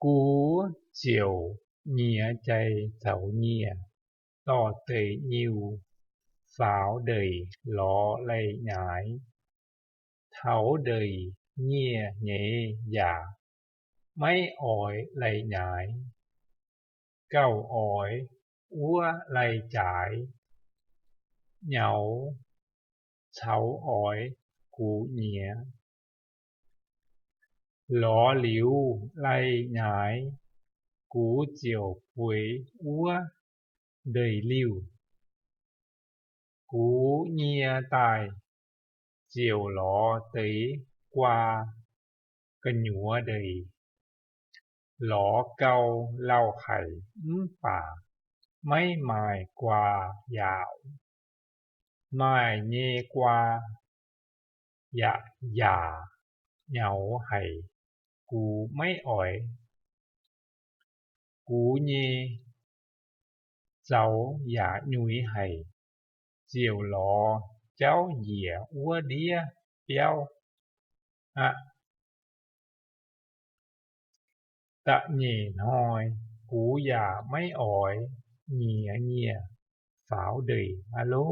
Cú chiều nhía chay thấu nhía, tỏ tẩy nhiều, pháo đầy ló lay nhái. Thấu đầy nhía nhế giả, mấy ỏi lay nhái. Cao ỏi úa lay trái, nhấu thấu ỏi cú nhía. Ló liu lay nhái, cú chiều quấy úa đầy liu. Cú nhia tài, chiều ló tới qua, cần nhúa đầy. Ló cao lau khải phả, mấy mài qua dạo. Mài nhê qua, dạ giả, nhấu hay, cú mấy ỏi. Cú nhê, cháu giả nhúi hay, chiều ló cháu dĩa úa đĩa béo. Tạ nhề hoi, cú già mấy ỏi, nhìa nhìa, pháo đầy alo.